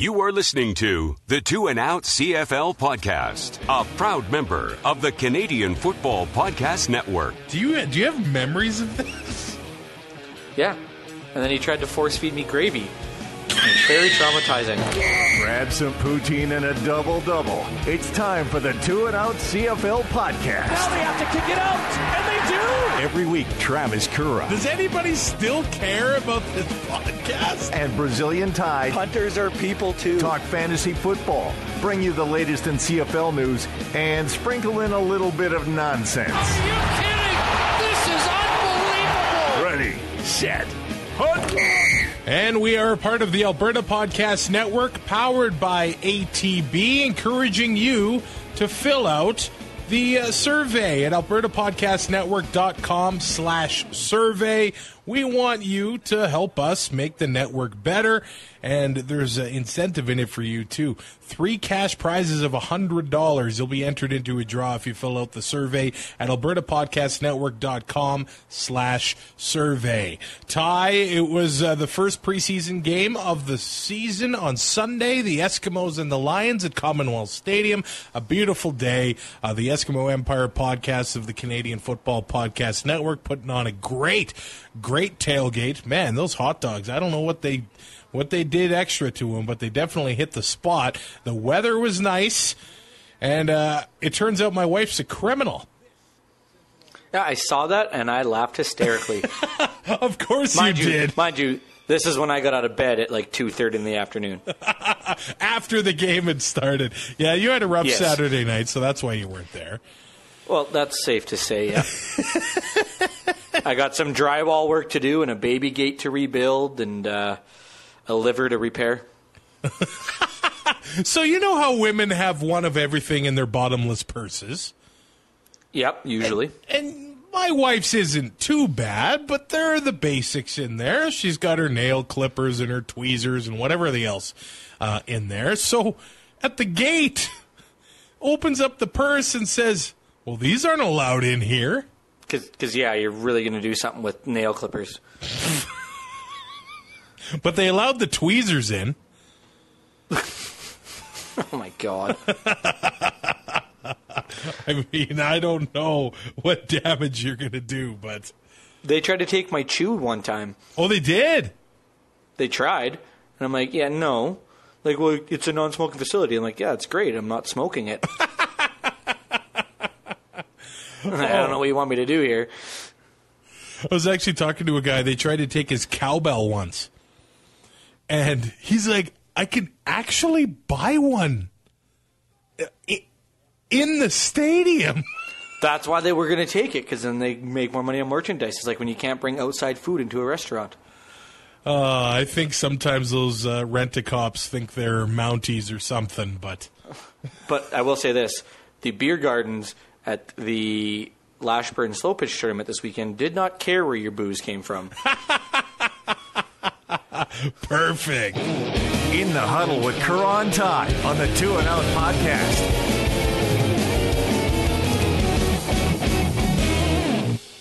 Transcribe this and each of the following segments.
You are listening to the 2 and Out CFL podcast, a proud member of the Canadian Football Podcast Network. Do you have memories of this? Yeah. And then he tried to force feed me gravy. Very traumatizing. Grab some poutine and a double-double. It's time for the 2 and Out CFL podcast. Now they have to kick it out, and they do! Every week, Travis Currah. Does anybody still care about this podcast? And Brazilian Ty. Hunters are people, too. Talk fantasy football, bring you the latest in CFL news, and sprinkle in a little bit of nonsense. Are you kidding? This is unbelievable! Ready, set, hunt! And we are a part of the Alberta Podcast Network, powered by ATB, encouraging you to fill out the survey at albertapodcastnetwork.com/survey. We want you to help us make the network better, and there's an incentive in it for you, too. 3 cash prizes of $100. You'll be entered into a draw if you fill out the survey at albertapodcastnetwork.com/survey. Ty, it was the first preseason game of the season on Sunday. The Eskimos and the Lions at Commonwealth Stadium. A beautiful day. The Eskimo Empire podcast of the Canadian Football Podcast Network putting on a great tailgate. Man, those hot dogs, I don't know what they did extra to them, but they definitely hit the spot. The weather was nice, and it turns out my wife's a criminal. Yeah, I saw that, and I laughed hysterically. Of course you did. Mind you, this is when I got out of bed at like 2:30 in the afternoon. After the game had started. Yeah, you had a rough Saturday night, so that's why you weren't there. Well, that's safe to say, yeah. I got some drywall work to do and a baby gate to rebuild and a liver to repair. So you know how women have one of everything in their bottomless purses? Yep, usually. And my wife's isn't too bad, but there are the basics in there. She's got her nail clippers and her tweezers and whatever else in there. So at the gate, opens up the purse and says, well, these aren't allowed in here. Because, yeah, you're really going to do something with nail clippers. But they allowed the tweezers in. Oh, my God. I mean, I don't know what damage you're going to do, but... They tried to take my chew one time. Oh, they did? They tried. And I'm like, yeah, no. Like, well, it's a non-smoking facility. I'm like, yeah, it's great. I'm not smoking it. I don't know what you want me to do here. I was actually talking to a guy. They tried to take his cowbell once. And he's like, I can actually buy one in the stadium. That's why they were going to take it, because then they make more money on merchandise. It's like when you can't bring outside food into a restaurant. I think sometimes those rent-a-cops think they're Mounties or something, but... But I will say this. The beer gardens at the Lashburn Slow Pitch Tournament this weekend did not care where your booze came from. Perfect. In the Huddle with Currah and Ty on the 2 and Out podcast.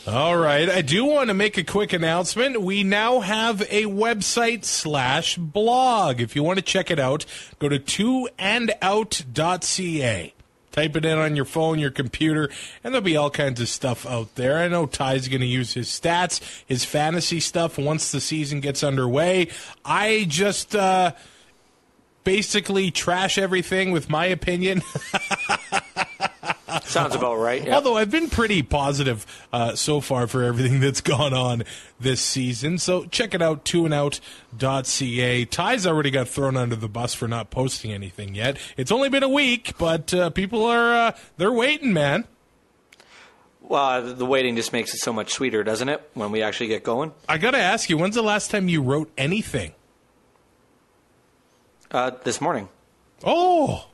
All right. I do want to make a quick announcement. We now have a website/blog. If you want to check it out, go to 2andout.ca. Type it in on your phone, your computer, and there'll be all kinds of stuff out there. I know Ty's going to use his stats, his fantasy stuff once the season gets underway. I just basically trash everything with my opinion. Sounds about right. Yep. Although I've been pretty positive so far for everything that's gone on this season. So check it out, 2andout.ca. Ty's already got thrown under the bus for not posting anything yet. It's only been a week, but people are they're waiting, man. Well, the waiting just makes it so much sweeter, doesn't it, when we actually get going? I got to ask you, when's the last time you wrote anything? This morning. Oh,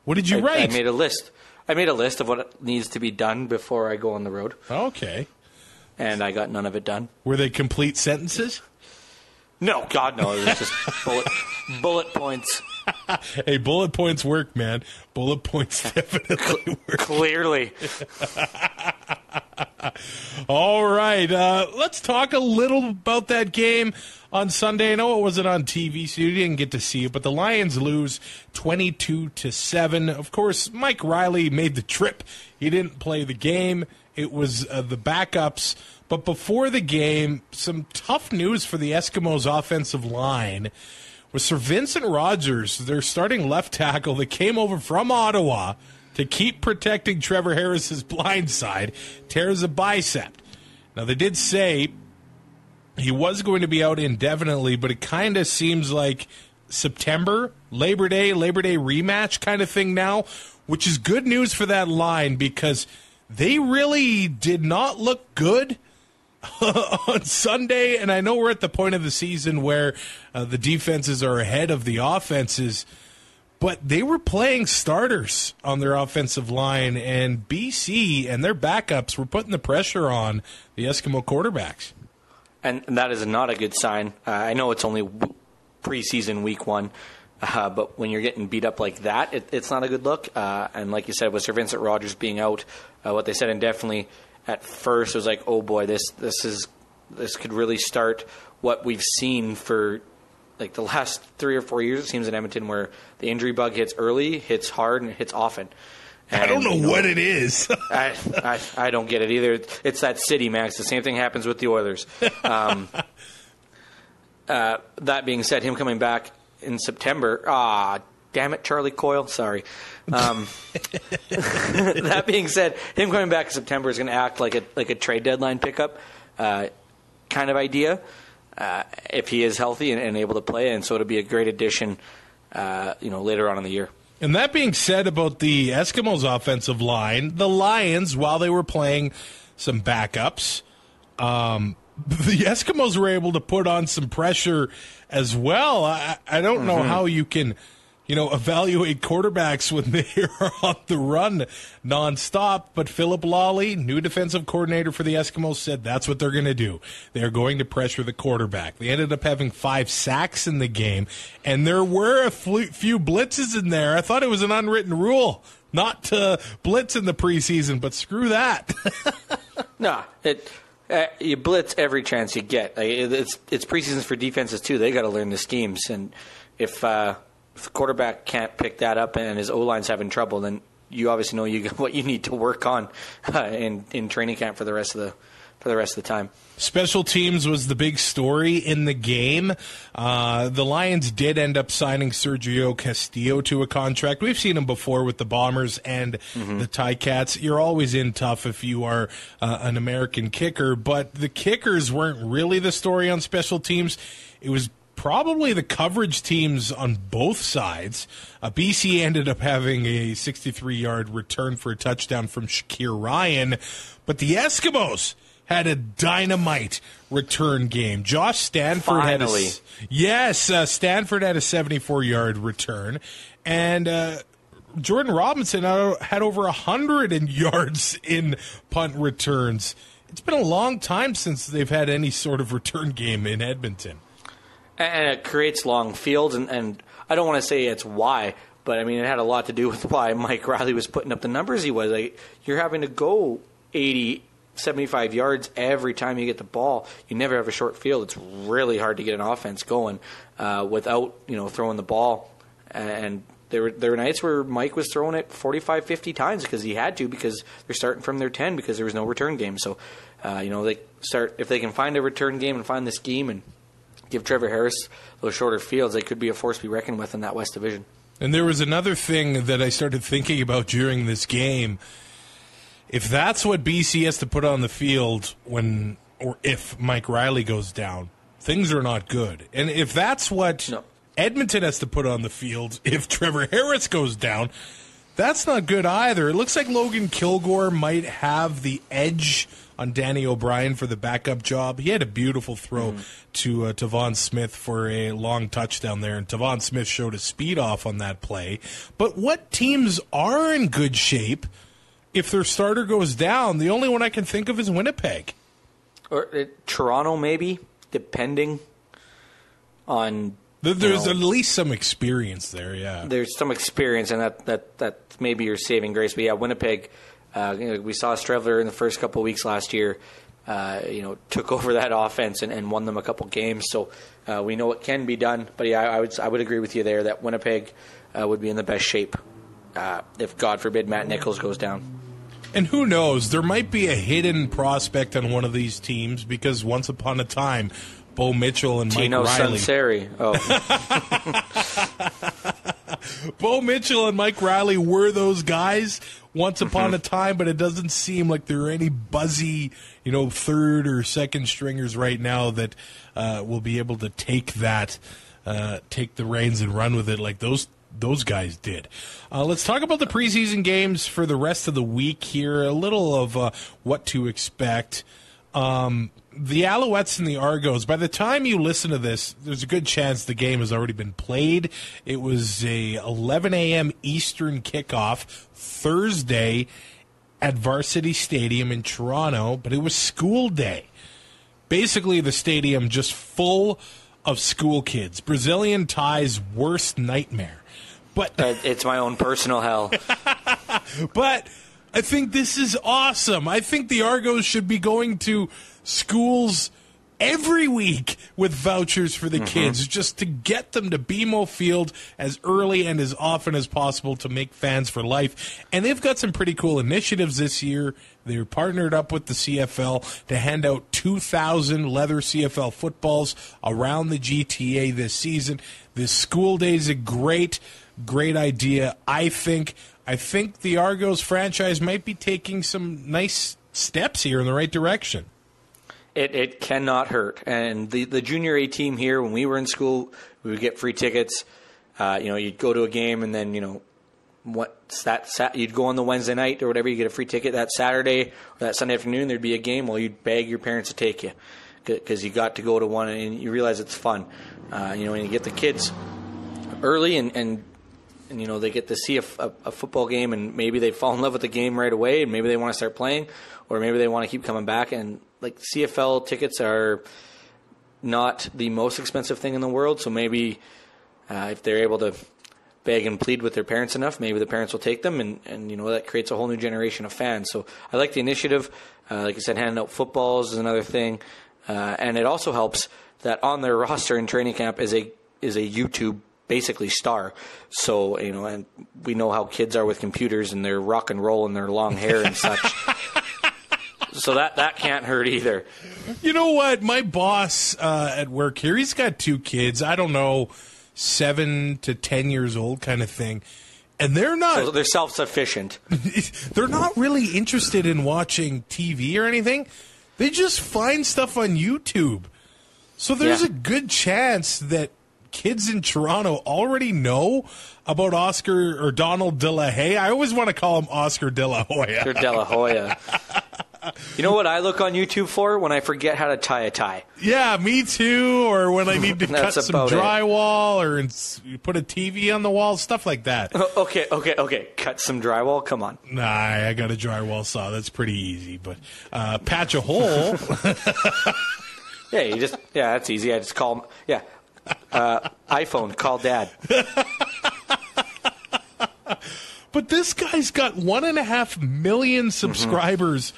what did you write? I made a list. I made a list of what needs to be done before I go on the road. Okay. And I got none of it done. Were they complete sentences? No, God, no. It was just bullet points. Hey, bullet points work, man. Bullet points definitely work. Clearly. All right. Let's talk a little about that game on Sunday. I know it wasn't on TV, so you didn't get to see it, but the Lions lose 22-7. Of course, Mike Riley made the trip. He didn't play the game. It was the backups. But before the game, some tough news for the Eskimos' offensive line was Sir Vincent Rogers, their starting left tackle that came over from Ottawa to keep protecting Trevor Harris's blind side, tears a bicep. Now, they did say he was going to be out indefinitely, but it kind of seems like September, Labor Day rematch kind of thing now, which is good news for that line because they really did not look good on Sunday. And I know we're at the point of the season where the defenses are ahead of the offenses, but they were playing starters on their offensive line, and BC and their backups were putting the pressure on the Eskimo quarterbacks. And that is not a good sign. I know it's only preseason week 1, but when you're getting beat up like that, it's not a good look. And like you said, with Sir Vincent Rogers being out, what they said indefinitely at first was like, oh boy, this could really start what we've seen for like the last 3 or 4 years, it seems, in Edmonton, where the injury bug hits early, hits hard, and it hits often. And, I don't know what it is. I don't get it either. It's that city, man. It's the same thing happens with the Oilers. That being said, him coming back in September, damn it, Charlie Coyle, sorry. That being said, him coming back in September is going to act like a trade deadline pickup kind of idea. If he is healthy and able to play, and so it'll be a great addition, later on in the year. And that being said about the Eskimos' offensive line, the Lions, while they were playing some backups, the Eskimos were able to put on some pressure as well. I don't know how you can, evaluate quarterbacks when they are on the run nonstop. But Philip Lawley, new defensive coordinator for the Eskimos, said that's what they're going to do. They're going to pressure the quarterback. They ended up having 5 sacks in the game, and there were a few blitzes in there. I thought it was an unwritten rule not to blitz in the preseason, but screw that. No, you blitz every chance you get. It's preseason for defenses too. They got to learn the schemes, and if the quarterback can't pick that up and his O-line's having trouble, then you obviously know what you need to work on in training camp for the rest of the time. Special teams was the big story in the game. The Lions did end up signing Sergio Castillo to a contract. We've seen him before with the Bombers and the Ticats. You're always in tough if you are an American kicker, but the kickers weren't really the story on special teams. It was probably the coverage teams on both sides. BC ended up having a 63-yard return for a touchdown from Shakir Ryan, but the Eskimos had a dynamite return game. Josh Stanford Stanford had a 74-yard return, and Jordan Robinson had over 100 yards in punt returns. It's been a long time since they've had any sort of return game in Edmonton. And it creates long fields, and I don't want to say it's why, but I mean it had a lot to do with why Mike Riley was putting up the numbers he was. Like, you're having to go 80, 75 yards every time you get the ball. You never have a short field. It's really hard to get an offense going without throwing the ball. And there were nights where Mike was throwing it 45, 50 times because he had to, because they're starting from their 10 because there was no return game. So they start, if they can find a return game and find the scheme and give Trevor Harris those shorter fields, they could be a force to be reckoned with in that West Division. And there was another thing that I started thinking about during this game. If that's what BC has to put on the field if Mike Riley goes down, things are not good. And if that's what Edmonton has to put on the field if Trevor Harris goes down, that's not good either. It looks like Logan Kilgore might have the edge on Danny O'Brien for the backup job. He had a beautiful throw to Tavon Smith for a long touchdown there, and Tavon Smith showed his speed off on that play. But what teams are in good shape if their starter goes down? The only one I can think of is Winnipeg. Or Toronto, maybe, depending on... There's at least some experience there, yeah. There's some experience, and that maybe your saving grace. But yeah, Winnipeg, We saw Strevler in the first couple of weeks last year, took over that offense and won them a couple games. So we know it can be done. But yeah, I would agree with you there that Winnipeg would be in the best shape if, God forbid, Matt Nichols goes down. And who knows, there might be a hidden prospect on one of these teams because once upon a time, Bo Mitchell and Tino Mike Riley. Sunseri. Oh. Bo Mitchell and Mike Riley were those guys once upon a time, but it doesn't seem like there are any buzzy, third or second stringers right now that will be able to take the reins and run with it like those guys did. Let's talk about the preseason games for the rest of the week here. A little of what to expect. The Alouettes and the Argos, by the time you listen to this, there's a good chance the game has already been played. It was a 11 a.m. Eastern kickoff Thursday at Varsity Stadium in Toronto, but it was school day. Basically, the stadium just full of school kids. Brazilian Ty's worst nightmare. But it's my own personal hell. But I think this is awesome. I think the Argos should be going to schools every week with vouchers for the kids, just to get them to BMO Field as early and as often as possible to make fans for life. And they've got some pretty cool initiatives this year. They're partnered up with the CFL to hand out 2,000 leather CFL footballs around the GTA this season. This school day is a great idea. I think the Argos franchise might be taking some nice steps here in the right direction. It cannot hurt. And the junior A team here, when we were in school, we would get free tickets. You'd go to a game, and then you'd go on the Wednesday night or whatever. You get a free ticket that Saturday or that Sunday afternoon. There'd be a game. Well, you'd beg your parents to take you because you got to go to one, and you realize it's fun. And you get the kids early, and they get to see a football game, and maybe they fall in love with the game right away, and maybe they want to start playing, or maybe they want to keep coming back. And CFL tickets are not the most expensive thing in the world, so maybe if they're able to beg and plead with their parents enough, maybe the parents will take them, and that creates a whole new generation of fans. So I like the initiative. Like I said, handing out footballs is another thing, and it also helps that on their roster in training camp is a YouTube basically star. So, and we know how kids are with computers and their rock and roll and their long hair and such. So that can't hurt either. You know what? My boss at work here, he's got 2 kids. I don't know, 7 to 10 years old kind of thing. And they're not... So they're self-sufficient. They're not really interested in watching TV or anything. They just find stuff on YouTube. So there's a good chance that kids in Toronto already know about Oscar or Donald De La Haye. I always want to call him Oscar De La Hoya. Oscar De La Hoya. You know what I look on YouTube for? When I forget how to tie a tie. Yeah, me too. Or when I need to cut some drywall or put a TV on the wall, stuff like that. Okay. Cut some drywall? Come on. Nah, I got a drywall saw. That's pretty easy. But patch a hole. Yeah, that's easy. I just call him. iPhone, call Dad. But this guy's got 1.5 million subscribers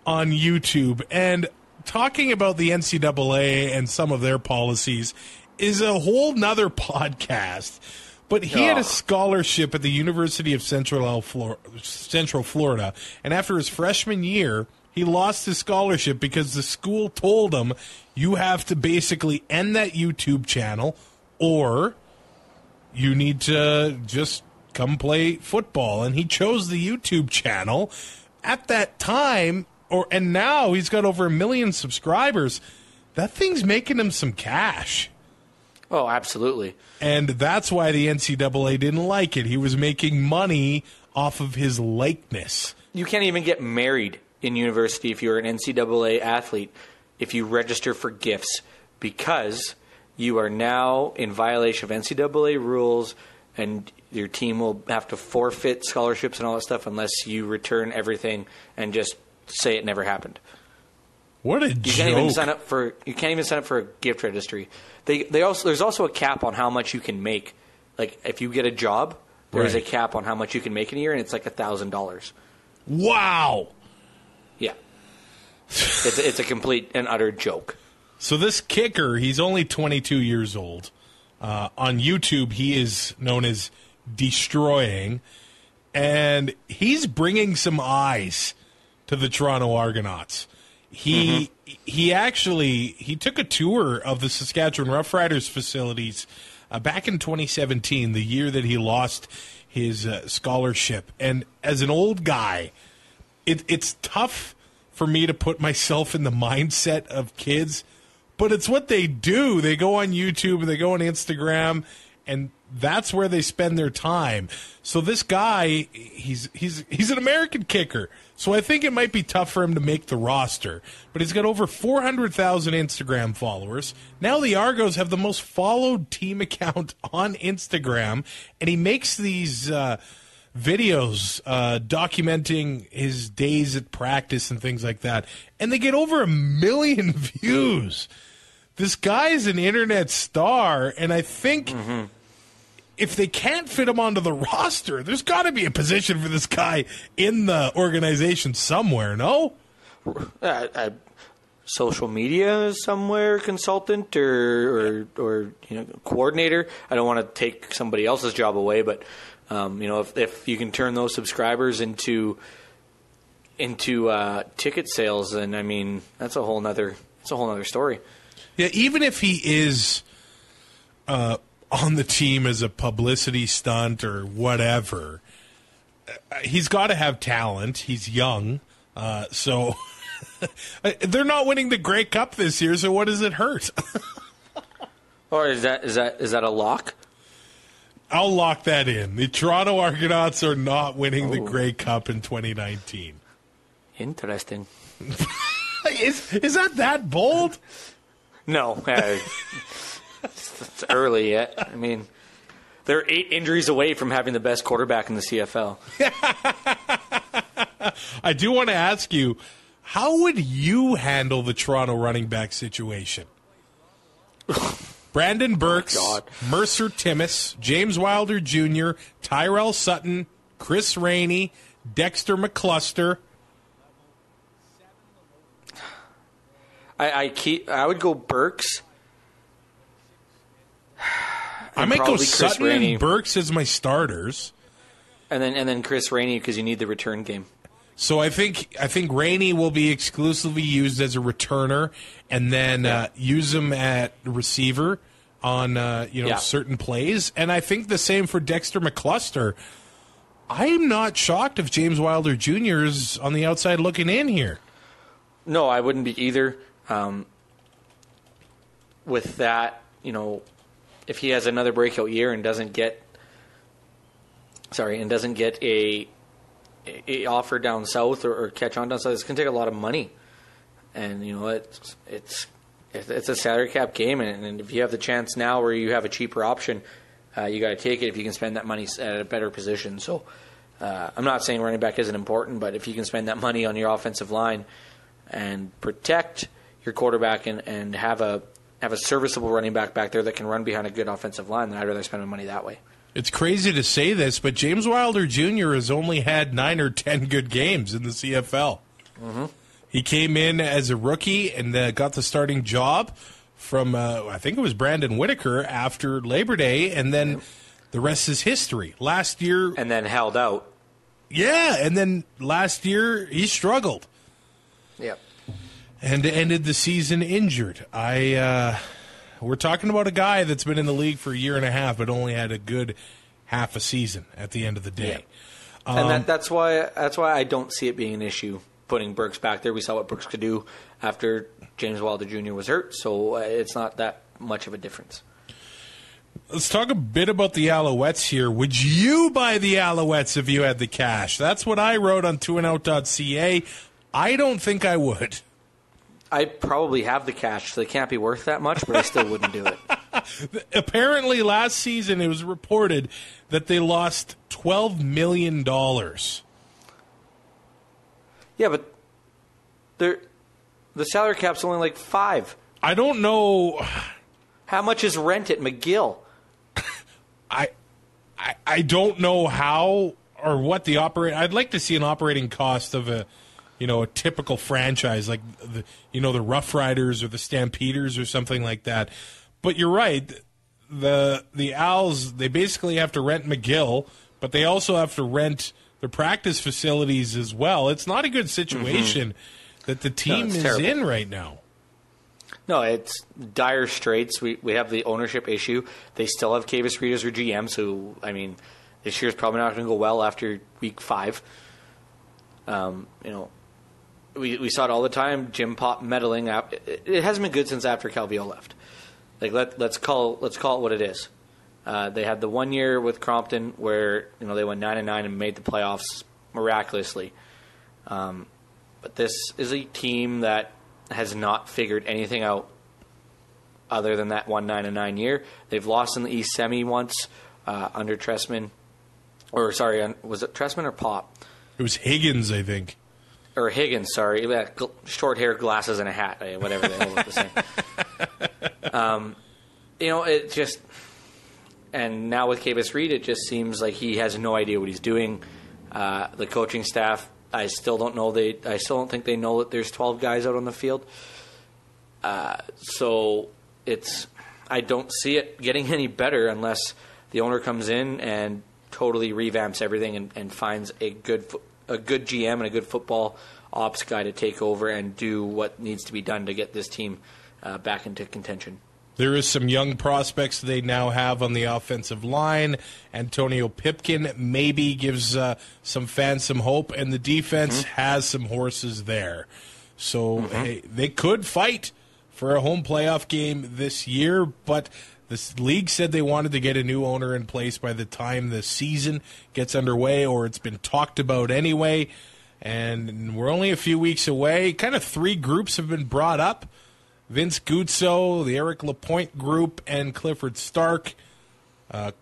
on YouTube, and talking about the NCAA and some of their policies is a whole nother podcast. But he had a scholarship at the University of Central Florida, and after his freshman year, he lost his scholarship because the school told him, you have to basically end that YouTube channel, or you need to just come play football. And he chose the YouTube channel at that time, and now he's got over 1 million subscribers. That thing's making him some cash. Oh, absolutely. And that's why the NCAA didn't like it. He was making money off of his likeness. You can't even get married in university if you're an NCAA athlete if you register for gifts, because you are now in violation of NCAA rules, and your team will have to forfeit scholarships and all that stuff unless you return everything and just say it never happened. What a joke! You can't even sign up for a gift registry. There's also a cap on how much you can make. Like if you get a job, there's a cap on how much you can make in a year, and it's like $1,000. Wow. Yeah. It's a complete and utter joke. So this kicker, he's only 22 years old. On YouTube, he is known as Destroying, and he's bringing some eyes to the Toronto Argonauts. He took a tour of the Saskatchewan Roughriders facilities back in 2017, the year that he lost his scholarship. And as an old guy, it's tough for me to put myself in the mindset of kids, but it's what they do. They go on YouTube, they go on Instagram, and that's where they spend their time. So this guy, he's an American kicker. So I think it might be tough for him to make the roster. But he's got over 400,000 Instagram followers. Now the Argos have the most followed team account on Instagram. And he makes these videos documenting his days at practice and things like that. And they get over 1 million views. This guy's an internet star. And I think... if they can't fit him onto the roster, there's got to be a position for this guy in the organization somewhere, no? Social media somewhere, consultant or coordinator. I don't want to take somebody else's job away, but if you can turn those subscribers into ticket sales, then I mean that's a whole nother story. Yeah, even if he is on the team as a publicity stunt or whatever, he's got to have talent. He's young, so they're not winning the Grey Cup this year. So what does it hurt? Or is that a lock? I'll lock that in. The Toronto Argonauts are not winning the Grey Cup in 2019. Interesting. Is that bold? No. It's early yet. I mean, they're 8 injuries away from having the best quarterback in the CFL. I do want to ask you, how would you handle the Toronto running back situation? Brandon Burks, Mercer Timmis, James Wilder Jr., Tyrell Sutton, Chris Rainey, Dexter McCluster. I would go Burks. I might go Sutton and Burks as my starters, and then Chris Rainey because you need the return game. So I think Rainey will be exclusively used as a returner, and then use him at receiver on certain plays. And I think the same for Dexter McCluster. I'm not shocked if James Wilder Jr. is on the outside looking in here. No, I wouldn't be either. With that, if he has another breakout year and doesn't get a offer down south or catch on down south, it's going to take a lot of money, and it's a salary cap game, and if you have the chance now where you have a cheaper option, you got to take it if you can spend that money at a better position. So I'm not saying running back isn't important, but if you can spend that money on your offensive line and protect your quarterback and have a serviceable running back there that can run behind a good offensive line, then I'd rather spend my money that way. It's crazy to say this, but James Wilder Jr. has only had 9 or 10 good games in the CFL. Mm-hmm. He came in as a rookie and got the starting job from, I think it was Brandon Whitaker after Labor Day, and then the rest is history. Last year... And then held out. Yeah, and then last year he struggled. Yep. And ended the season injured. We're talking about a guy that's been in the league for a year and a half, but only had a good half a season at the end of the day. Yeah. And that's why I don't see it being an issue putting Burks back there. We saw what Burks could do after James Wilder Jr. was hurt, so it's not that much of a difference. Let's talk a bit about the Alouettes here. Would you buy the Alouettes if you had the cash? That's what I wrote on 2andout.ca. I don't think I would. I probably have the cash, so they can't be worth that much, but I still wouldn't do it. Apparently, last season it was reported that they lost $12 million. Yeah, but the salary cap's only like $5 million. I don't know. How much is rent at McGill? I don't know how or what the I'd like to see an operating cost of a typical franchise like the Rough Riders or the Stampeders or something like that. But you're right. The Owls, they basically have to rent McGill, but they also have to rent the practice facilities as well. It's not a good situation that the team is terrible. In right now. No, it's dire straits. We have the ownership issue. They still have Kavis Reed as their GM, so, I mean, this year's probably not going to go well after week 5. We saw it all the time, Jim Pop meddling. It hasn't been good since after Calvillo left. Like, let's call it what it is. They had the 1 year with Crompton where they went 9-9 and made the playoffs miraculously. But this is a team that has not figured anything out other than that 9-9 year. They've lost in the East Semi once under Trestman. Or sorry, was it Trestman or Pop? It was Higgins, I think. Or Higgins, sorry. Short hair, glasses, and a hat. Whatever they all look the same. It just... And now with Kavis Reed, it just seems like he has no idea what he's doing. The coaching staff, I still don't think they know that there's 12 guys out on the field. So I don't see it getting any better unless the owner comes in and totally revamps everything and finds a good GM and a good football ops guy to take over and do what needs to be done to get this team back into contention. There is some young prospects they now have on the offensive line. Antonio Pipkin maybe gives some fans some hope, and the defense has some horses there. So they could fight for a home playoff game this year, but the league said they wanted to get a new owner in place by the time the season gets underway, or it's been talked about anyway. And we're only a few weeks away. Kind of 3 groups have been brought up. Vince Guzzo, the Eric Lapointe group, and Clifford Stark.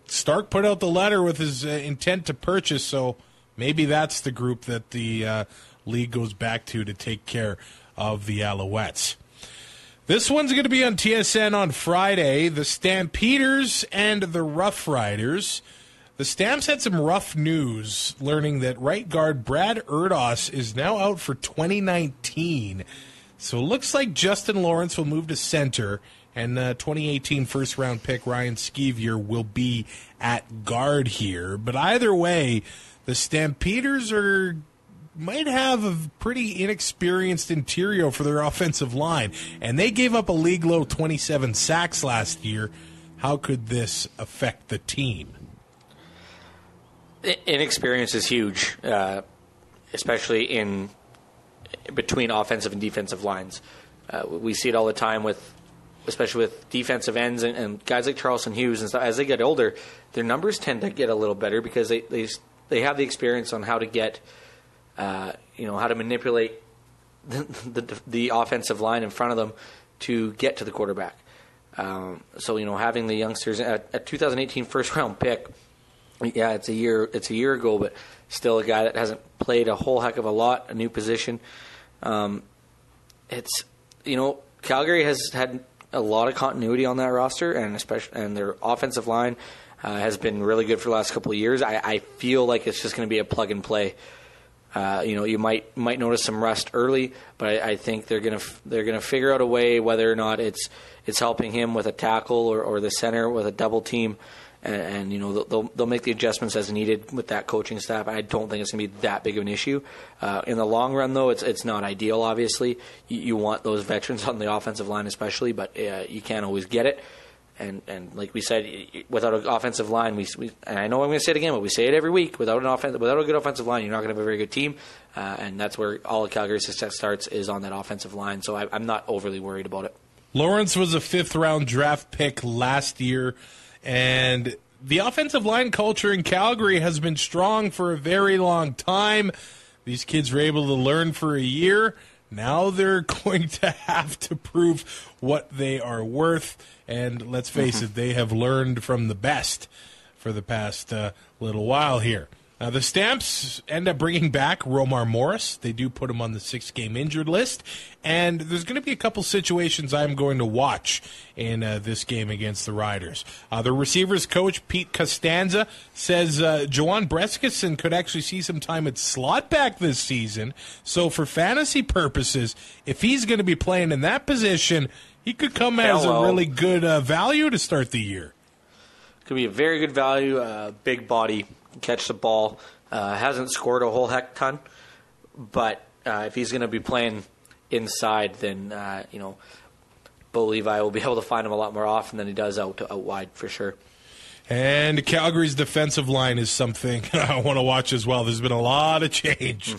Stark put out the letter with his intent to purchase, so maybe that's the group that the league goes back to take care of the Alouettes. This one's going to be on TSN on Friday. The Stampeders and the Rough Riders. The Stamps had some rough news, learning that right guard Brad Erdos is now out for 2019. So it looks like Justin Lawrence will move to center, and 2018 first-round pick Ryan Skeevier will be at guard here. But either way, the Stampeders might have a pretty inexperienced interior for their offensive line, and they gave up a league-low 27 sacks last year. How could this affect the team? Inexperience is huge, especially in between offensive and defensive lines. We see it all the time especially with defensive ends and guys like Charleston Hughes and stuff. As they get older, their numbers tend to get a little better because they have the experience on how to get, how to manipulate the offensive line in front of them to get to the quarterback. So having the youngsters at 2018 first round pick, yeah, it's a year ago, but still a guy that hasn't played a whole heck of a lot, a new position. Calgary has had a lot of continuity on that roster, and their offensive line has been really good for the last couple of years. I feel like it's just going to be a plug and play. You might notice some rust early, but I think they're gonna figure out a way whether or not it's helping him with a tackle or the center with a double team. And they'll make the adjustments as needed with that coaching staff. I don't think it's going to be that big of an issue. In the long run, though, it's not ideal, obviously. You want those veterans on the offensive line especially, but you can't always get it. And like we said, without an offensive line, we and I know I'm going to say it again, but we say it every week, without a good offensive line, you're not going to have a very good team. And that's where all of Calgary's success starts, is on that offensive line. So I'm not overly worried about it. Lawrence was a 5th-round draft pick last year. And the offensive line culture in Calgary has been strong for a very long time. These kids were able to learn for a year. Now they're going to have to prove what they are worth. And let's face it, they have learned from the best for the past little while here. The Stamps end up bringing back Romar Morris. They do put him on the 6-game injured list. And there's going to be a couple situations I'm going to watch in this game against the Riders. The receivers coach, Pete Costanza, says Joanne Breskison could actually see some time at slot back this season. So for fantasy purposes, if he's going to be playing in that position, he could come as a really good value to start the year. Could be a very good value, big body, catch the ball. Hasn't scored a whole heck ton, but if he's going to be playing inside, then Bo Levi will be able to find him a lot more often than he does out wide for sure. And Calgary's defensive line is something I want to watch as well. There's been a lot of change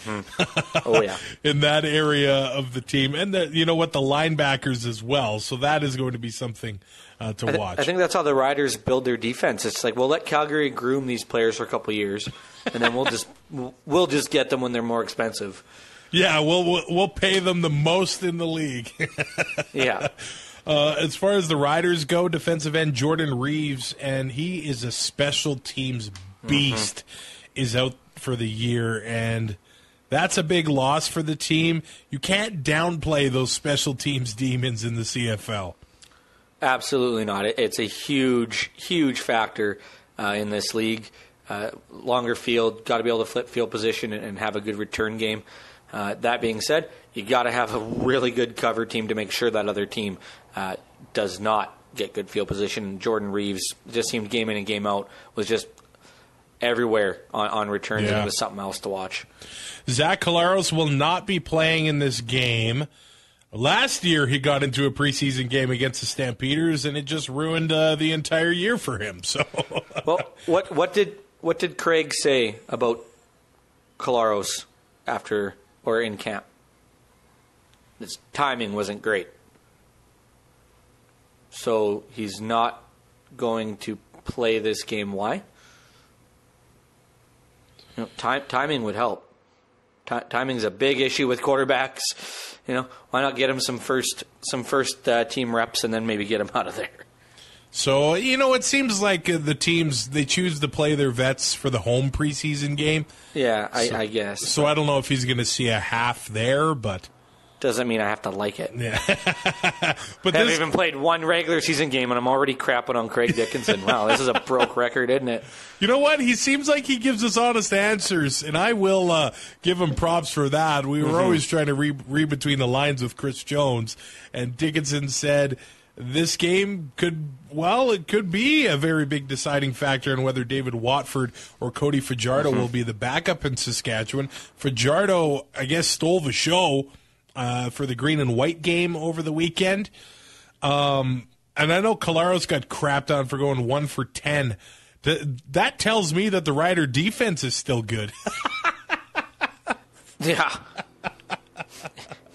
Oh, yeah. in that area of the team. And, the linebackers as well. So that is going to be something to watch. I think that's how the Riders build their defense. It's like, we'll let Calgary groom these players for a couple of years, and then we'll just get them when they're more expensive. Yeah, we'll pay them the most in the league. Yeah. As far as the Riders go, defensive end Jordan Reeves, and he is a special teams beast, is out for the year, and that's a big loss for the team. You can't downplay those special teams demons in the CFL. Absolutely not. It's a huge, huge factor in this league. Longer field, got to be able to flip field position and have a good return game. That being said, you got to have a really good cover team to make sure that other team does not get good field position. Jordan Reeves just seemed game in and game out, was just everywhere on returns, and it was something else to watch. Zach Collaros will not be playing in this game. Last year, he got into a preseason game against the Stampeders, and it just ruined the entire year for him. So, well, what did Craig say about Collaros after or in camp? His timing wasn't great, so he's not going to play this game. Why? Timing would help. Timing's a big issue with quarterbacks. Why not get him some first team reps and then maybe get him out of there? So, it seems like the teams, they choose to play their vets for the home preseason game. Yeah, I guess. So I don't know if he's going to see a half there, but... Doesn't mean I have to like it. Yeah. But I haven't even played one regular season game, and I'm already crapping on Craig Dickinson. Wow, this is a broke record, isn't it? You know what? He seems like he gives us honest answers, and I will give him props for that. We were always trying to read between the lines with Chris Jones, and Dickinson said this game could be a very big deciding factor in whether David Watford or Cody Fajardo will be the backup in Saskatchewan. Fajardo, I guess, stole the show for the green and white game over the weekend. And I know Collaros got crapped on for going 1 for 10. That tells me that the Rider defense is still good. Yeah.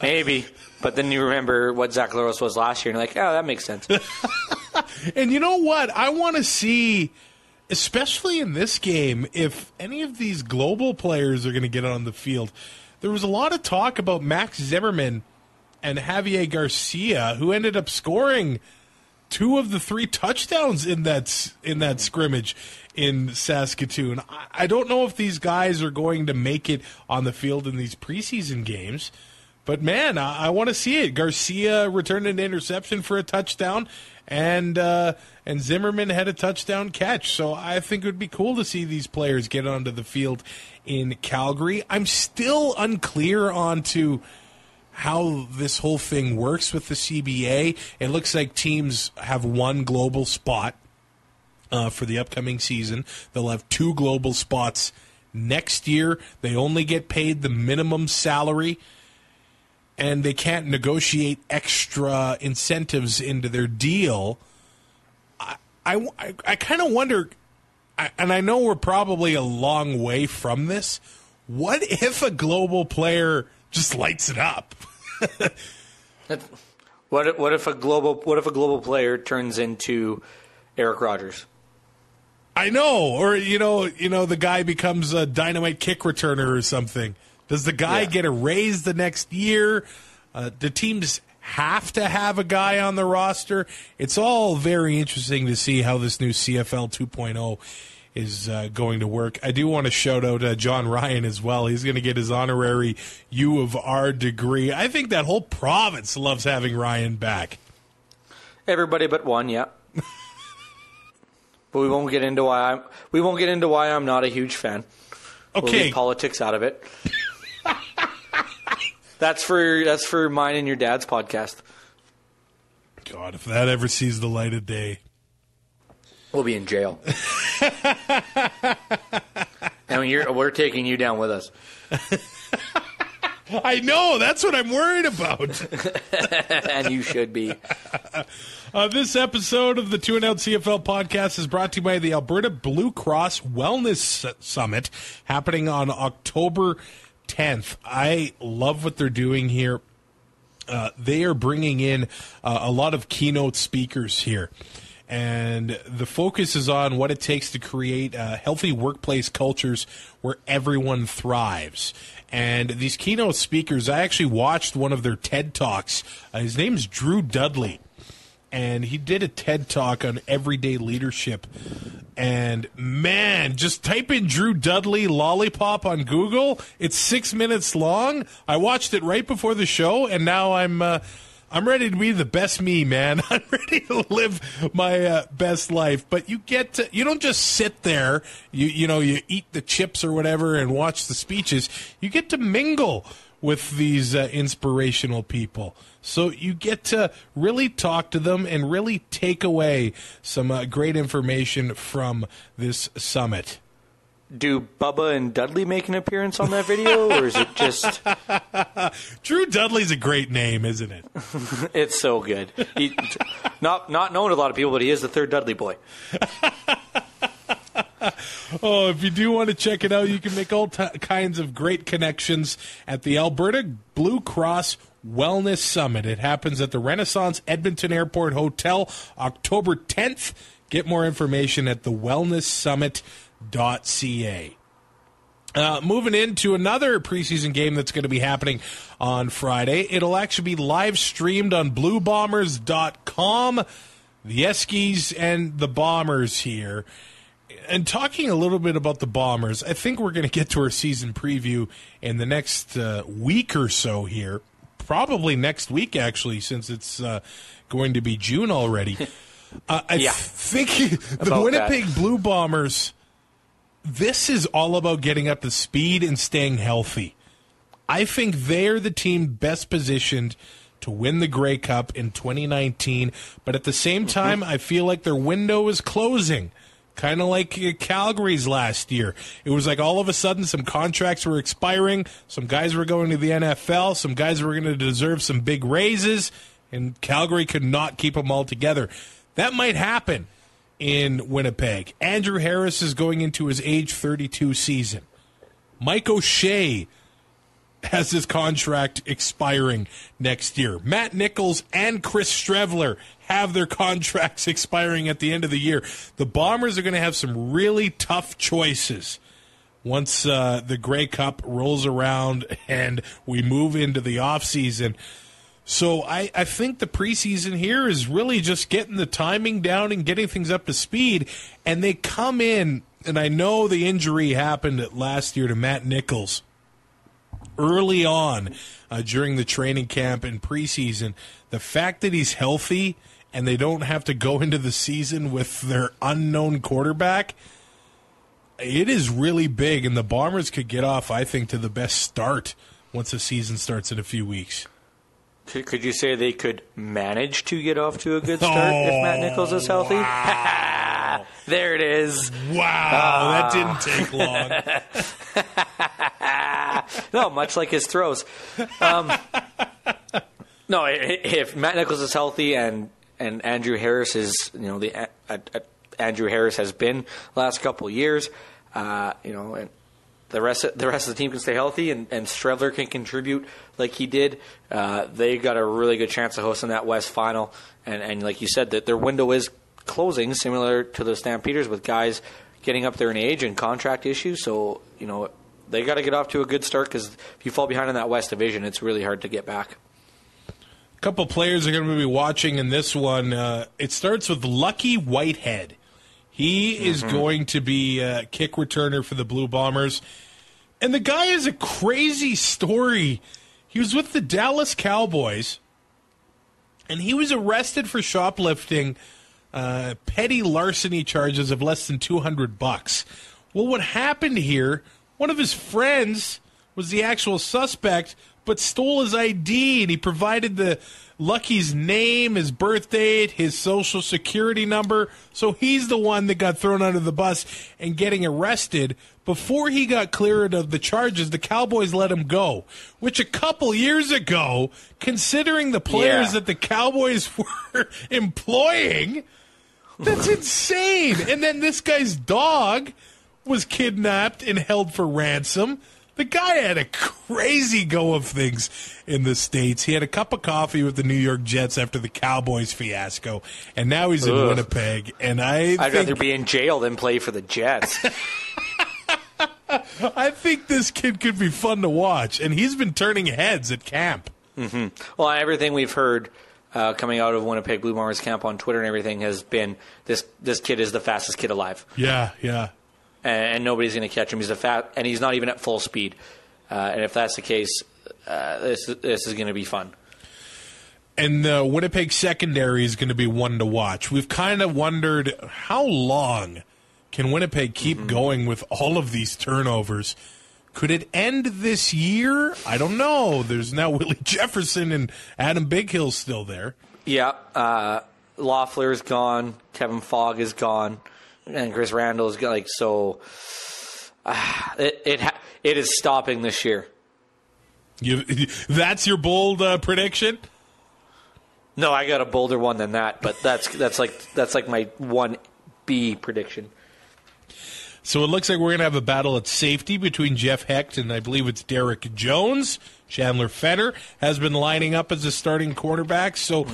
Maybe. But then you remember what Zach Collaros was last year, and you're like, oh, that makes sense. And you know what? I want to see, especially in this game, if any of these global players are going to get on the field. There was a lot of talk about Max Zimmerman and Javier Garcia, who ended up scoring 2 of the 3 touchdowns in that scrimmage in Saskatoon. I don't know if these guys are going to make it on the field in these preseason games, but man, I want to see it. Garcia returned an interception for a touchdown, and Zimmerman had a touchdown catch. So I think it would be cool to see these players get onto the field in Calgary. I'm still unclear onto how this whole thing works with the CBA. It looks like teams have 1 global spot for the upcoming season. They'll have 2 global spots next year. They only get paid the minimum salary, and they can't negotiate extra incentives into their deal. I kind of wonder, and I know we're probably a long way from this, what if a global player just lights it up? What if a global player turns into Eric Rogers? I know, or the guy becomes a dynamite kick returner or something. Does the guy get a raise the next year? Do teams have to have a guy on the roster? It's all very interesting to see how this new CFL 2.0 is going to work. I do want to shout out John Ryan as well. He's going to get his honorary U of R degree. I think that whole province loves having Ryan back. Everybody but one, yeah. But we won't get into why I'm not a huge fan. Okay. We'll leave politics out of it. That's for mine and your dad's podcast. God, if that ever sees the light of day. We'll be in jail. And we're taking you down with us. I know. That's what I'm worried about. And you should be. This episode of the 2 and Out CFL podcast is brought to you by the Alberta Blue Cross Wellness Summit happening on October 10th. I love what they're doing here. They are bringing in a lot of keynote speakers here. And the focus is on what it takes to create healthy workplace cultures where everyone thrives. And these keynote speakers, I actually watched one of their TED Talks. His name's Drew Dudley. And he did a TED Talk on everyday leadership. And, man, just type in Drew Dudley Lollipop on Google. It's 6 minutes long. I watched it right before the show, and now I'm ready to be the best me, man. I'm ready to live my best life. But you don't just sit there, you eat the chips or whatever and watch the speeches. You get to mingle with these inspirational people. So you get to really talk to them and really take away some great information from this summit. Do Bubba and Dudley make an appearance on that video, or is it just... Drew Dudley's a great name, isn't it? It's so good. Not known to a lot of people, but he is the third Dudley boy. Oh, if you do want to check it out, you can make all kinds of great connections at the Alberta Blue Cross Wellness Summit. It happens at the Renaissance Edmonton Airport Hotel, October 10th. Get more information at thewellnesssummit.ca. Moving into another preseason game that's going to be happening on Friday. It'll actually be live streamed on bluebombers.com. The Eskies and the Bombers here. And talking a little bit about the Bombers, I think we're going to get to our season preview in the next week or so here. Probably next week, actually, since it's going to be June already. I think the Winnipeg Blue Bombers, this is all about getting up to speed and staying healthy. I think they're the team best positioned to win the Grey Cup in 2019, but at the same time, I feel like their window is closing. Kind of like Calgary's last year. It was like all of a sudden some contracts were expiring, some guys were going to the NFL, some guys were going to deserve some big raises, and Calgary could not keep them all together. That might happen in Winnipeg. Andrew Harris is going into his age 32 season. Mike O'Shea has his contract expiring next year. Matt Nichols and Chris Strevler have their contracts expiring at the end of the year. The Bombers are going to have some really tough choices once the Grey Cup rolls around and we move into the offseason. So I think the preseason here is really just getting the timing down and getting things up to speed. And they come in, and I know the injury happened last year to Matt Nichols early on during the training camp and preseason. The fact that he's healthy and they don't have to go into the season with their unknown quarterback, it is really big. And the Bombers could get off, I think, to the best start once the season starts in a few weeks. Could you say they could manage to get off to a good start if Matt Nichols is healthy? Wow. There it is. Wow, that didn't take long. No, much like his throws. No, if Matt Nichols is healthy and Andrew Harris is, Andrew Harris has been last couple of years, and the rest of the team can stay healthy and Strevler can contribute like he did, they got a really good chance of hosting that West Final. And like you said, that their window is closing, similar to the Stampeders, with guys getting up there in age and contract issues. So, they got to get off to a good start, because if you fall behind in that West Division, it's really hard to get back. A couple players are going to be watching in this one. It starts with Lucky Whitehead. He is going to be a kick returner for the Blue Bombers. And the guy has a crazy story. He was with the Dallas Cowboys, and he was arrested for shoplifting, petty larceny charges of less than $200. Well, what happened here, one of his friends was the actual suspect, but stole his ID, and he provided the Lucky's name, his birth date, his social security number. So he's the one that got thrown under the bus and getting arrested. Before he got cleared of the charges, the Cowboys let him go, which a couple years ago, considering the players that the Cowboys were employing, that's insane. And then this guy's dog was kidnapped and held for ransom. The guy had a crazy go of things in the States. He had a cup of coffee with the New York Jets after the Cowboys fiasco, and now he's in Winnipeg. And I'd rather be in jail than play for the Jets. I think this kid could be fun to watch, and he's been turning heads at camp. Mm-hmm. Well, everything we've heard coming out of Winnipeg Blue Bombers camp on Twitter and everything has been this kid is the fastest kid alive. Yeah. And nobody's going to catch him. And he's not even at full speed. And if that's the case, this is going to be fun. And the Winnipeg secondary is going to be one to watch. We've kind of wondered how long can Winnipeg keep going with all of these turnovers. Could it end this year? I don't know. There's now Willie Jefferson and Adam Bighill still there. Yeah. Loeffler's gone. Kevin Fogg is gone. And Chris Randall is like, so it is stopping this year. That's your bold prediction? No, I got a bolder one than that, but that's like my 1B prediction. So it looks like we're going to have a battle at safety between Jeff Hecht and I believe it's Derek Jones. Chandler Fenner has been lining up as a starting quarterback. So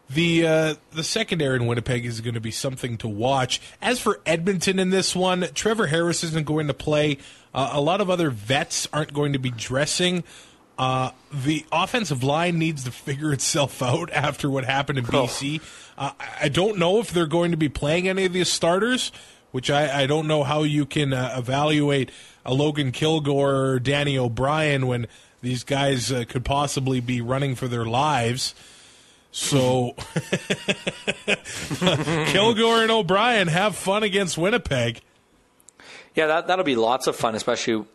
the secondary in Winnipeg is going to be something to watch. As for Edmonton in this one, Trevor Harris isn't going to play. A lot of other vets aren't going to be dressing. The offensive line needs to figure itself out after what happened in BC. I don't know if they're going to be playing any of the starters, which I don't know how you can evaluate a Logan Kilgore or Danny O'Brien when these guys could possibly be running for their lives. So Kilgore and O'Brien have fun against Winnipeg. Yeah, that'll be lots of fun, especially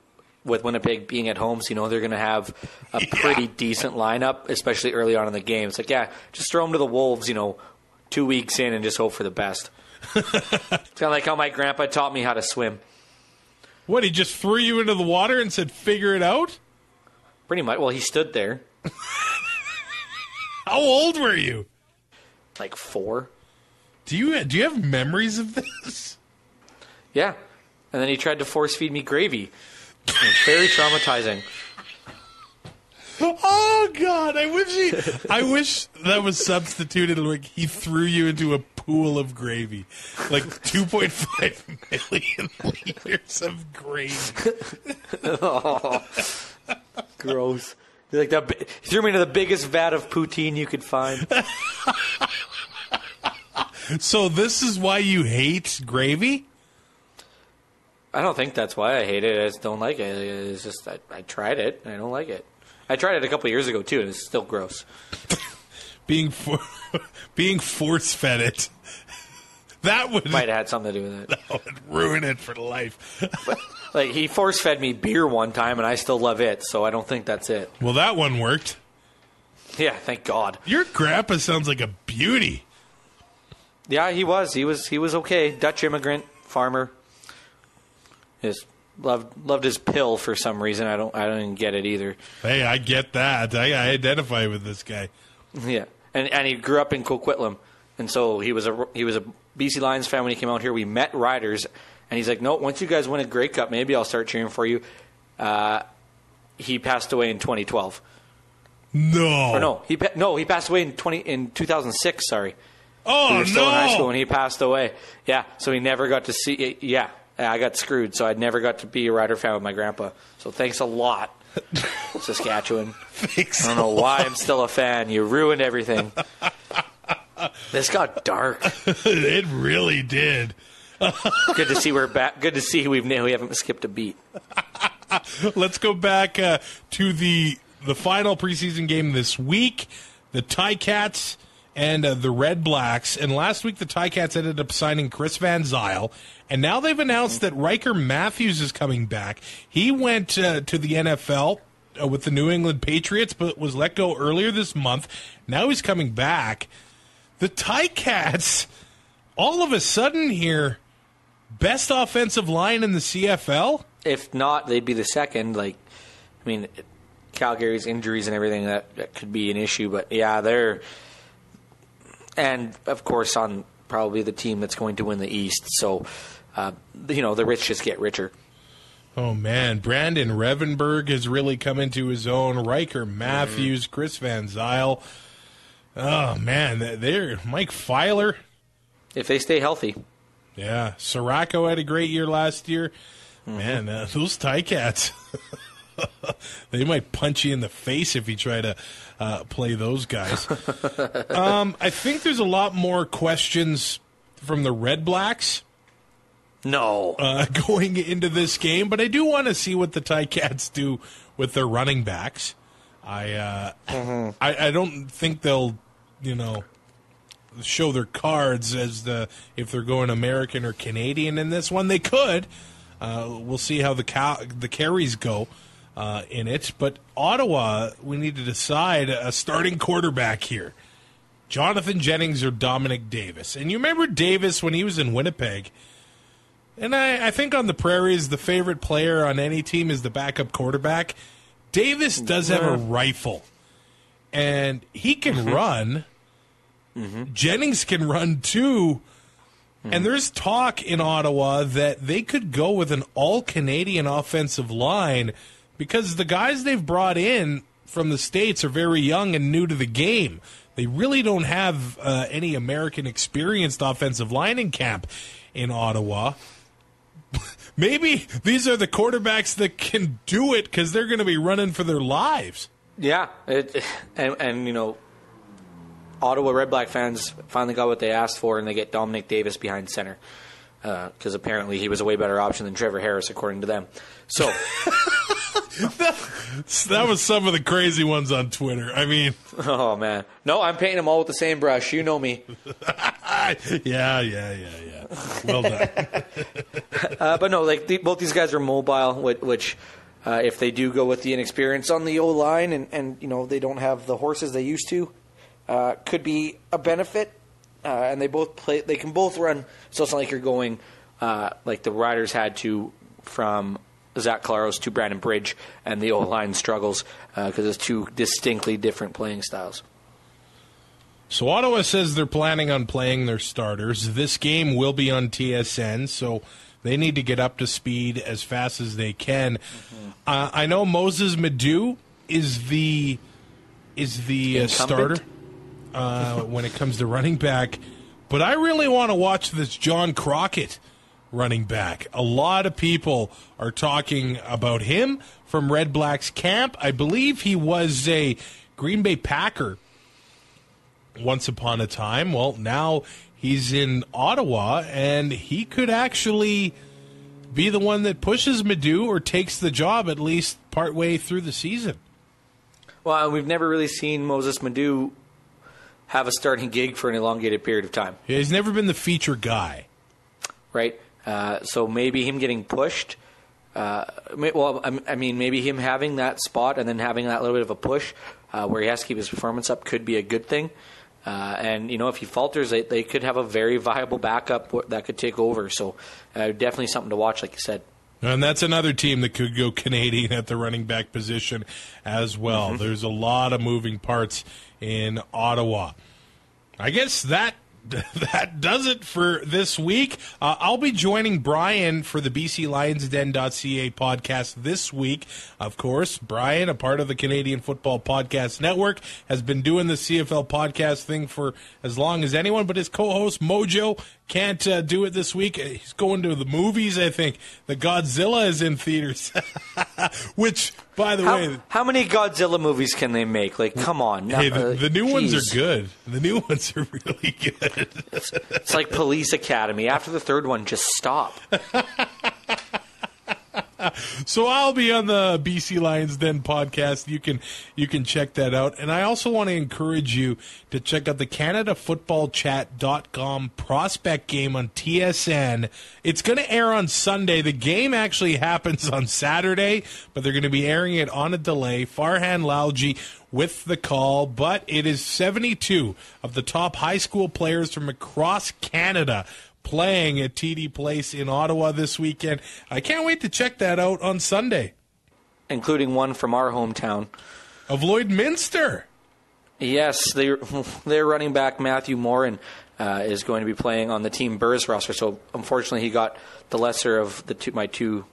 with Winnipeg being at home. So, they're going to have a pretty decent lineup, especially early on in the game. It's like, just throw them to the Wolves, 2 weeks in and just hope for the best. It's kind of like how my grandpa taught me how to swim. What, he just threw you into the water and said, figure it out? Pretty much. Well, he stood there. How old were you? Like 4. Do you have memories of this? Yeah. And then he tried to force feed me gravy. It was very traumatizing. Oh God! I wish that was substituted. Like he threw you into a pool of gravy, like 2.5 million liters of gravy. Oh, gross! He threw me into the biggest vat of poutine you could find. So this is why you hate gravy? I don't think that's why I hate it. I just don't like it. It's just I tried it and I don't like it. I tried it a couple of years ago, too, and it's still gross. being force-fed it. That would... Might have had something to do with it. That would ruin it for life. But, he force-fed me beer one time, and I still love it, so I don't think that's it. Well, that one worked. Yeah, thank God. Your grandpa sounds like a beauty. Yeah, he was. He was okay. Dutch immigrant, farmer. Loved his pill for some reason. I don't even get it either. Hey, I get that. I identify with this guy. Yeah, and he grew up in Coquitlam, and so he was a BC Lions fan when he came out here. We met Riders, and he's like, no, once you guys win a Grey Cup, maybe I'll start cheering for you. He passed away in 2012. No. Or no, he passed away in 2006. Sorry. Oh, we were still in high school when he passed away. Yeah, so he never got to see it. Yeah. I got screwed, so I never got to be a Rider fan with my grandpa. So thanks a lot, Saskatchewan. Thanks I don't know why I'm still a fan. You ruined everything. This got dark. It really did. Good to see we're back. Good to see we haven't skipped a beat. Let's go back to the final preseason game this week. The Ticats and the Red Blacks. And last week, the Ticats ended up signing Chris Van Zyl. And now they've announced that Riker Matthews is coming back. He went to the NFL with the New England Patriots, but was let go earlier this month. Now he's coming back. The Ticats, all of a sudden here, best offensive line in the CFL? If not, they'd be the second. Calgary's injuries and everything, that could be an issue. But, yeah, they're... And, of course, on probably the team that's going to win the East. So, the rich just get richer. Oh, man. Brandon Revenberg has really come into his own. Riker Matthews, Chris Van Zyl. Oh, man. They're Mike Filer. If they stay healthy. Yeah. Sirocco had a great year last year. Man, those Ticats... they might punch you in the face if you try to play those guys. I think there's a lot more questions from the Red Blacks. No. Going into this game, but I do want to see what the Ticats do with their running backs. I don't think they'll, show their cards as if they're going American or Canadian in this one. They could. We'll see how the carries go. In it, but Ottawa, we need to decide a starting quarterback here. Jonathan Jennings or Dominic Davis. And you remember Davis when he was in Winnipeg. And I think on the Prairies, the favorite player on any team is the backup quarterback. Davis does have a rifle. And he can run. Jennings can run too. And there's talk in Ottawa that they could go with an all-Canadian offensive line because the guys they've brought in from the States are very young and new to the game. They really don't have any American experienced offensive line in camp in Ottawa. Maybe these are the quarterbacks that can do it because they're going to be running for their lives. Yeah, Ottawa Red Black fans finally got what they asked for, and they get Dominic Davis behind center because apparently he was a way better option than Trevor Harris, according to them. So that was some of the crazy ones on Twitter. I mean, oh man, no, I'm painting them all with the same brush. You know me. Yeah. Well done. But no, both these guys are mobile, which if they do go with the inexperience on the O line, and they don't have the horses they used to. Could be a benefit, and they can both run. So it's not like you're going like the Riders had to from Zach Claros to Brandon Bridge, and the O-line struggles because it's two distinctly different playing styles. So Ottawa says they're planning on playing their starters. This game will be on TSN, so they need to get up to speed as fast as they can. I know Moses Madu is the starter when it comes to running back, but I really want to watch this John Crockett running back. A lot of people are talking about him from Red Blacks camp. I believe he was a Green Bay Packer once upon a time. Well, now he's in Ottawa, and he could actually be the one that pushes Madu or takes the job at least partway through the season. Well, we've never really seen Moses Madu have a starting gig for an elongated period of time. Yeah, he's never been the feature guy. Right? So maybe him getting pushed. Maybe him having that spot and then having that little bit of a push where he has to keep his performance up could be a good thing. And if he falters, they could have a very viable backup that could take over. So definitely something to watch, like you said. And that's another team that could go Canadian at the running back position as well. Mm-hmm. There's a lot of moving parts in Ottawa. I guess that does it for this week. I'll be joining Brian for the BCLionsDen.ca podcast this week. Of course, Brian, a part of the Canadian Football Podcast Network, has been doing the CFL podcast thing for as long as anyone, but his co-host Mojo can't do it this week. He's going to the movies, I think. The Godzilla is in theaters. Which, by the way... How many Godzilla movies can they make? Like, come on. Hey, the new ones are good. The new ones are really good. It's like Police Academy. After the third one, just stop. So I'll be on the BC Lions Den podcast. You can check that out. And I also want to encourage you to check out the CanadaFootballChat.com prospect game on TSN. It's going to air on Sunday. The game actually happens on Saturday, but they're going to be airing it on a delay. Farhan Lalji with the call, but it is 72 of the top high school players from across Canada playing at TD Place in Ottawa this weekend. I can't wait to check that out on Sunday. Including one from our hometown. Of Lloydminster. Yes, their running back Matthew Morin is going to be playing on the Team Burrs roster. So unfortunately, he got the lesser of the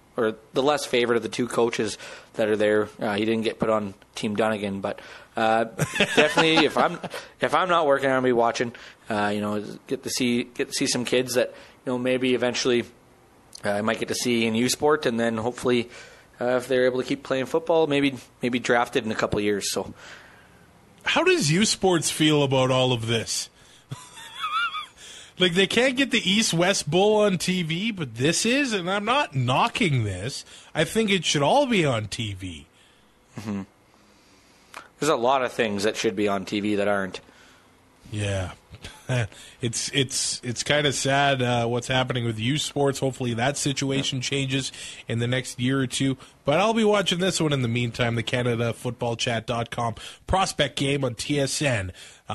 less favorite of the two coaches that are there. He didn't get put on Team Dunnigan, but definitely, if I'm not working, I'm gonna be watching. Get to see some kids that maybe eventually I might get to see in U Sport, and then hopefully if they're able to keep playing football, maybe drafted in a couple of years. So, how does U Sports feel about all of this? Like, they can't get the East-West Bowl on TV, but this is, and I'm not knocking this. I think it should all be on TV. Mm-hmm. There's a lot of things that should be on TV that aren't. Yeah. It's kind of sad what's happening with U Sports. Hopefully that situation changes in the next year or two. But I'll be watching this one in the meantime, the CanadaFootballChat.com prospect game on TSN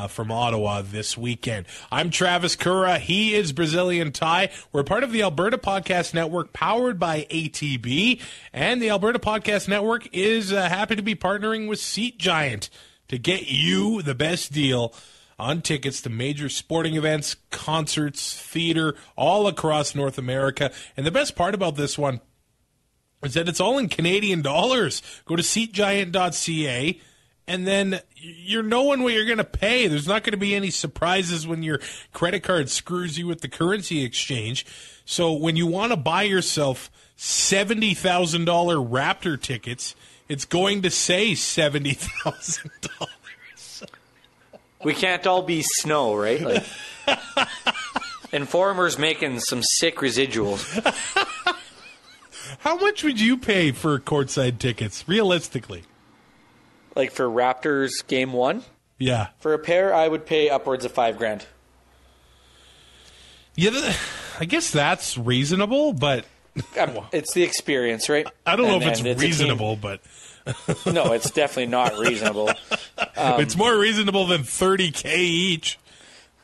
from Ottawa this weekend. I'm Travis Currah. He is Brazilian Ty. We're part of the Alberta Podcast Network, powered by ATB. And the Alberta Podcast Network is happy to be partnering with Seat Giant to get you the best deal on tickets to major sporting events, concerts, theater, all across North America. And the best part about this one is that it's all in Canadian dollars. Go to seatgiant.ca, and then you're knowing what you're going to pay. There's not going to be any surprises when your credit card screws you with the currency exchange. So when you want to buy yourself $70,000 Raptor tickets, it's going to say $70,000. We can't all be Snow, right? Like, Informer's making some sick residuals. How much would you pay for courtside tickets, realistically? Like for Raptors Game 1? Yeah. For a pair, I would pay upwards of $5,000. Yeah, I guess that's reasonable, but... It's the experience, right? I don't know if it's reasonable, but... No, it's definitely not reasonable. It's more reasonable than $30,000 each.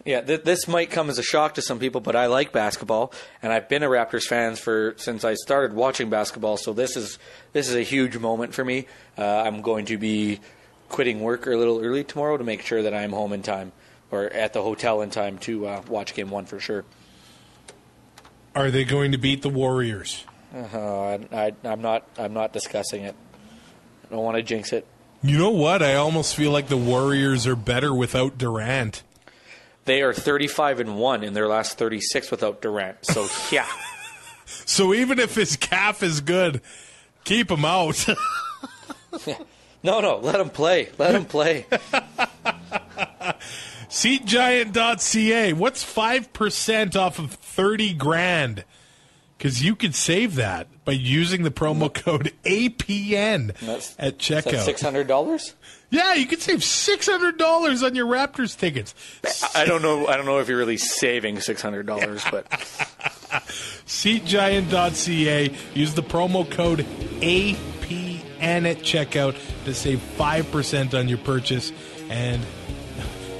Yeah, this might come as a shock to some people, but I like basketball, and I've been a Raptors fan since I started watching basketball. So this is a huge moment for me. I'm going to be quitting work a little early tomorrow to make sure that I'm home in time, or at the hotel in time to watch Game 1 for sure. Are they going to beat the Warriors? I'm not discussing it. I don't want to jinx it. You know what? I almost feel like the Warriors are better without Durant. They are 35-1 in their last 36 without Durant. So, yeah. So even if his calf is good, keep him out. No, let him play. Let him play. SeatGiant.ca. What's 5% off of $30,000? Because you could save that by using the promo code APN at checkout. Is that $600? Yeah, you could save $600 on your Raptors tickets. I don't know if you're really saving $600, but SeatGiant.ca. Use the promo code APN at checkout to save 5% on your purchase, and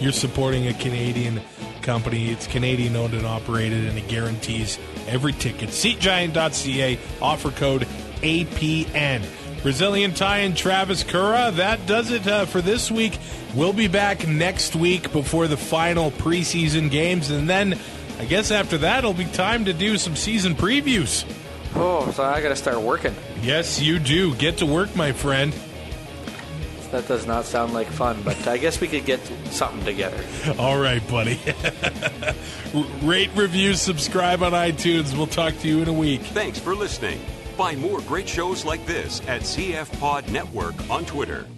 you're supporting a Canadian company. It's Canadian owned and operated, and it guarantees every ticket. SeatGiant.ca, offer code APN. Brazilian Ty and Travis Currah, that does it for this week. We'll be back next week before the final preseason games, and then I guess after that it'll be time to do some season previews. Oh, so I got to start working. Yes, you do. Get to work, my friend. That does not sound like fun, but I guess we could get something together. All right, buddy. Rate, review, subscribe on iTunes. We'll talk to you in a week. Thanks for listening. Find more great shows like this at CF Pod Network on Twitter.